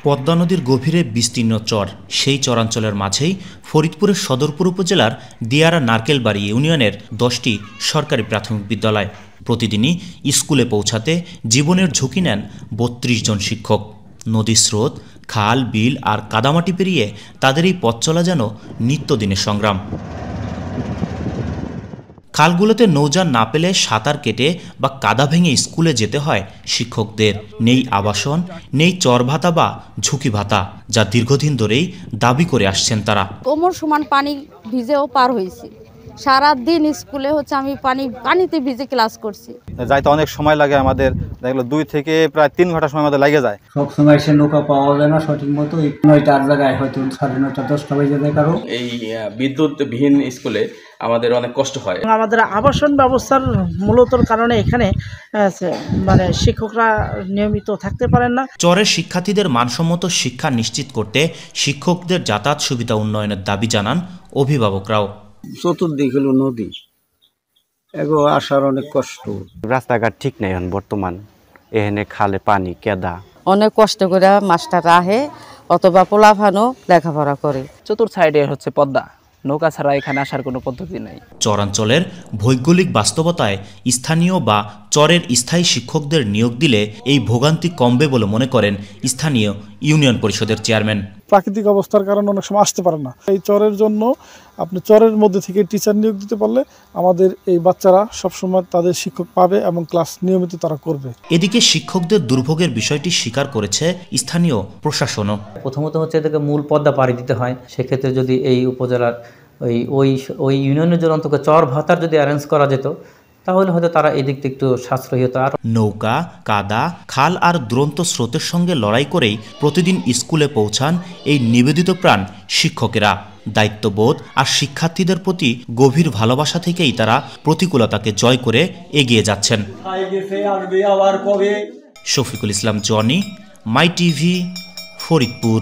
পদ্মা নদীর গভীরে বিস্তীর্ণ চর, সেই চরাঞ্চলের মাঝেই ফরিদপুরের সদরপুর উপজেলার দিয়ারা নারকেলবাড়ি ইউনিয়নের 10টি সরকারি প্রাথমিক বিদ্যালয়। প্রতিদিনই স্কুলে পৌঁছাতে জীবনের ঝুঁকি নেন 32 জন শিক্ষক। নদীর স্রোত, খাল, বিল আর কাদামাটি পেরিয়ে তাদের এই পথ চলা যেন নিত্যদিনের সংগ্রাম। খালগুলোতে নৌযান না পেলে সাঁতার কেটে বা কাদা ভেঙে স্কুলে যেতে হয় শিক্ষকদের। নেই আবাসন, নেই চর ভাতা বা ঝুঁকি ভাতা, যা দীর্ঘদিন ধরেই দাবি করে আসছেন তারা। কোমর সমান পানি ভিজেও পার হয়েছি, সারাদিন স্কুলে আমি পানিতে ভিজে ক্লাস করছি। যাইতে অনেক সময় লাগে আমাদের, দেখলো 2 থেকে প্রায় 3 ঘন্টা সময় আমাদের লাগে যায়। সব সময় সে নৌকা পাওয়া যায় না সঠিক মতো, 9টার জায়গায় হয়তো 9:30, 10টা বেজে যায়। কারণ এই বিদ্যুৎবিহীন স্কুলে আমাদের অনেক কষ্ট হয়। আমাদের আবাসন ব্যবস্থার মূলত কারণে এখানে শিক্ষকরা নিয়মিত থাকতে পারেন না। চরের শিক্ষার্থীদের মানসম্মত শিক্ষা নিশ্চিত করতে শিক্ষকদের যাতায়াত সুবিধা উন্নয়নের দাবি জানান অভিভাবকরাও। চতুর্দিক হলো নদী, এগো আসার অনেক কষ্ট। রাস্তাঘাট ঠিক নেই এখন বর্তমান, এখানে খালে পানি কেদা। অনেক কষ্ট করে মাস্টার আহে অথবা পোলাফানো লেখাপড়া করে। চতুর্থ সাইডে পদ্মা, নৌকা ছাড়া এখানে আসার কোনো পদ্ধতি নাই। চরাঞ্চলের ভৌগোলিক বাস্তবতায় স্থানীয় বা চরের স্থায়ী শিক্ষকদের নিয়োগ দিলে এই ভোগান্তি কমবে বলে মনে করেন স্থানীয় ইউনিয়ন পরিষদের চেয়ারম্যান। প্রাকৃতিক অবস্থার কারণে অনেক সময় আসতে পারে না। এই চরের জন্য আপনি চরের মধ্যে থেকে টিচার নিয়োগ দিতে পারলে আমাদের এই বাচ্চারা সবসময় তাদের শিক্ষক পাবে এবং ক্লাস নিয়মিত তারা করবে। এদিকে শিক্ষকদের দুর্ভোগের বিষয়টি স্বীকার করেছে স্থানীয় প্রশাসনও। প্রথমত এদেরকে মূল পদ্মা পাড়ি দিতে হয়। সেক্ষেত্রে যদি এই উপজেলার ওই ইউনিয়নের জন্য অন্তত চর ভাতার যদি অ্যারেঞ্জ করা যেত, তাহলে হয়তো তারা এই দিকটা একটু সাশ্রয়ী হতো। আর নৌকা, কাদা, খাল আর দুরন্ত স্রোতের সঙ্গে লড়াই করেই প্রতিদিন স্কুলে পৌঁছান এই নিবেদিত প্রাণ শিক্ষকেরা। দায়িত্ববোধ আর শিক্ষার্থীদের প্রতি গভীর ভালোবাসা থেকেই তারা প্রতিকূলতাকে জয় করে এগিয়ে যাচ্ছেন। শফিকুল ইসলাম, জনি, মাই টিভি, ফরিদপুর।